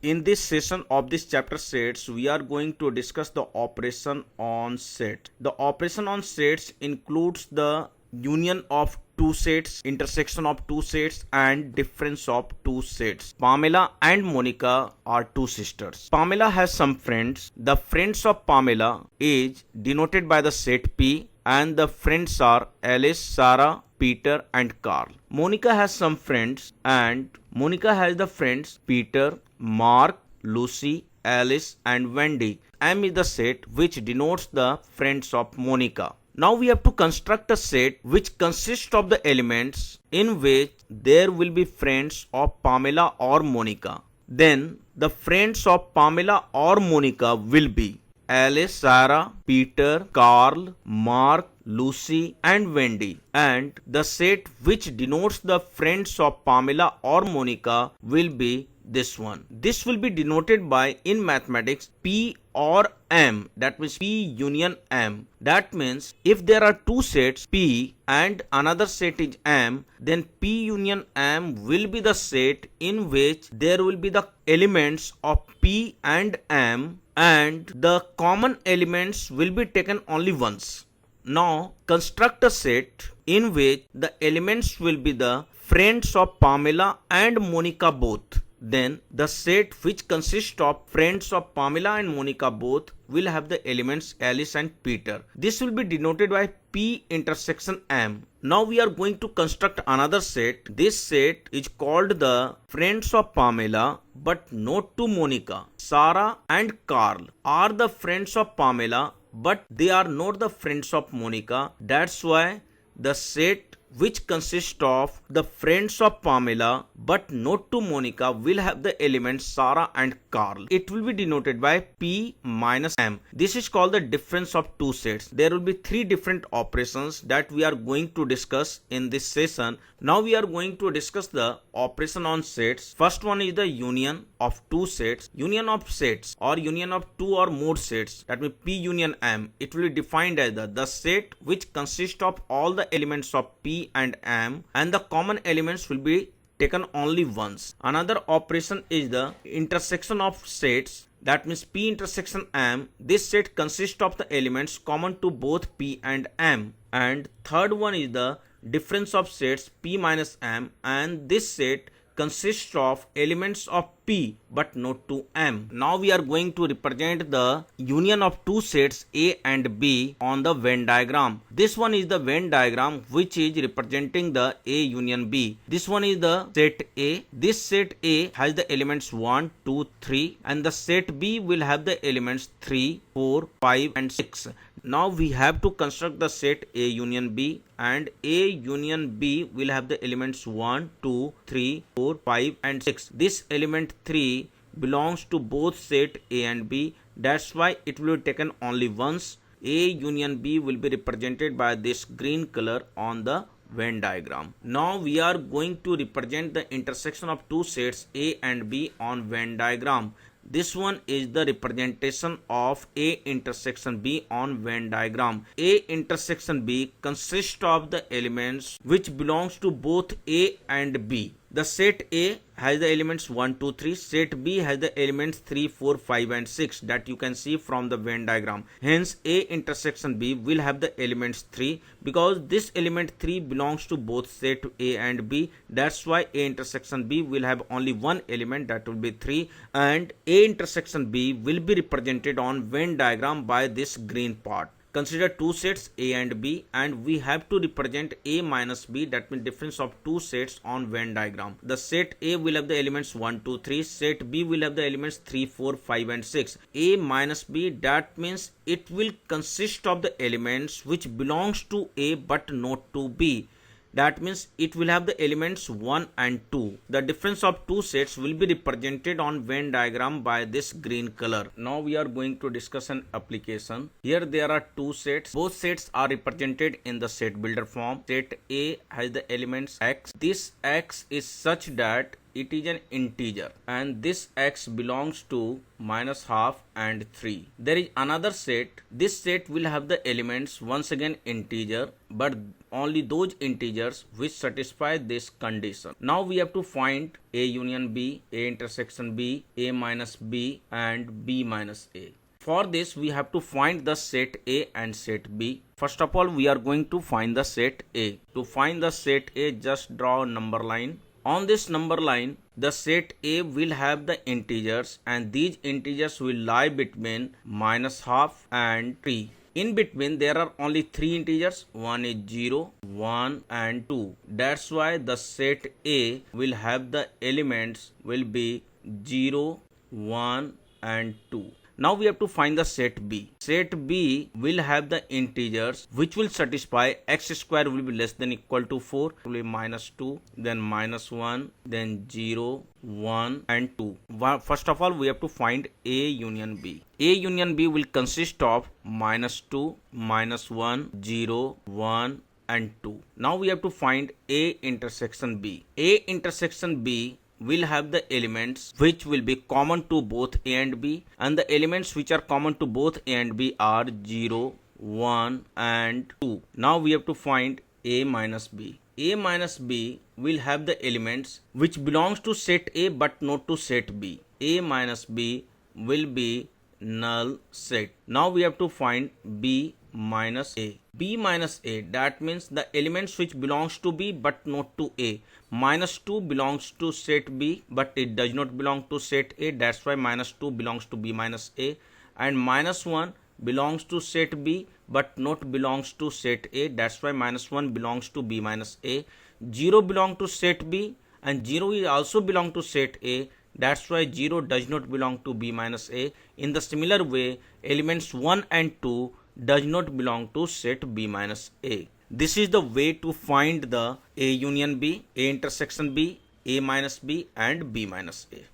In this session of this chapter sets, we are going to discuss the operation on set. The operation on sets includes the union of two sets, intersection of two sets, and difference of two sets. Pamela and Monica are two sisters. Pamela has some friends. The friends of Pamela is denoted by the set P, and the friends are Alice, Sarah, Peter, and Carl. Monica has some friends, and Monica has the friends Peter, Mark, Lucy, Alice, and Wendy. M is the set which denotes the friends of Monica. Now we have to construct a set which consists of the elements in which there will be friends of Pamela or Monica. Then the friends of Pamela or Monica will be Alice, Sarah, Peter, Carl, Mark, Lucy, and Wendy. And the set which denotes the friends of Pamela or Monica will be this one. This will be denoted by, in mathematics, P or M, that means P union M. That means if there are two sets P and another set is M, then P union M will be the set in which there will be the elements of P and M, and the common elements will be taken only once. Now construct a set in which the elements will be the friends of Pamela and Monica both. Then the set which consists of friends of Pamela and Monica both will have the elements Alice and Peter. This will be denoted by P intersection M. Now we are going to construct another set. This set is called the friends of Pamela but not to Monica. Sarah and Carl are the friends of Pamela but they are not the friends of Monica. That's why the set which consists of the friends of Pamela but not to Monica will have the elements Sarah and Carl. It will be denoted by P minus M. This is called the difference of two sets. There will be three different operations that we are going to discuss in this session. Now we are going to discuss the operation on sets. First one is the union of two sets. Union of sets or union of two or more sets, that means P union M. It will be defined as the set which consists of all the elements of P and M, and the common elements will be taken only once. Another operation is the intersection of sets, that means P intersection M. This set consists of the elements common to both P and M. And third one is the difference of sets P minus M, and this set consists of elements of P but not to M. Now we are going to represent the union of two sets A and B on the Venn diagram. This one is the Venn diagram which is representing the A union B. This one is the set A. This set A has the elements 1, 2, 3, and the set B will have the elements 3, 4, 5, and 6. Now we have to construct the set A union B, and A union B will have the elements 1, 2, 3, 4, 5, and 6. This element 3 belongs to both set A and B. That's why it will be taken only once. A union B will be represented by this green color on the Venn diagram. Now we are going to represent the intersection of two sets A and B on Venn diagram. This one is the representation of A intersection B on Venn diagram. A intersection B consists of the elements which belongs to both A and B. The set A has the elements 1, 2, 3. Set B has the elements 3, 4, 5, and 6 that you can see from the Venn diagram. Hence, A intersection B will have the elements 3 because this element 3 belongs to both set A and B. That's why A intersection B will have only one element, that will be 3, and A intersection B will be represented on Venn diagram by this green part. Consider two sets A and B, and we have to represent A minus B, that means difference of two sets on Venn diagram. The set A will have the elements 1, 2, 3. Set B will have the elements 3, 4, 5, and 6. A minus B, that means it will consist of the elements which belongs to A but not to B. That means it will have the elements 1 and 2. The difference of two sets will be represented on Venn diagram by this green color. Now we are going to discuss an application. Here there are two sets. Both sets are represented in the set builder form. Set A has the elements X. This X is such that it is an integer and this x belongs to minus half and 3. There is another set. This set will have the elements once again integer, but only those integers which satisfy this condition. Now we have to find A union B, A intersection B, A minus B and B minus A. For this we have to find the set A and set B. First of all we are going to find the set A. To find the set A, just draw a number line. On this number line, the set A will have the integers and these integers will lie between minus half and 3. In between there are only 3 integers. One is 0, 1 and 2. That's why the set A will have the elements will be 0, 1 and 2. Now we have to find the set B. Set B will have the integers which will satisfy x square will be less than equal to 4, will be minus 2, then minus 1, then 0, 1 and 2. First of all we have to find A union B. A union B will consist of minus 2, minus 1, 0, 1 and 2. Now we have to find A intersection B. A intersection B will have the elements which will be common to both A and B, and the elements which are common to both A and B are 0, 1 and 2. Now we have to find A minus B. A minus B will have the elements which belongs to set A but not to set B. A minus B will be null set. Now we have to find B minus A. B minus A, that means the elements which belongs to B but not to A. Minus 2 belongs to set B but it does not belong to set A, that's why minus 2 belongs to B minus A, and minus 1 belongs to set B but not belongs to set A, that's why minus 1 belongs to B minus A. 0 belong to set B and 0 is also belong to set A, that's why 0 does not belong to B minus A. In the similar way, elements 1 and 2 does not belong to set B minus A. This is the way to find the A union B, A intersection B, A minus B and B minus A.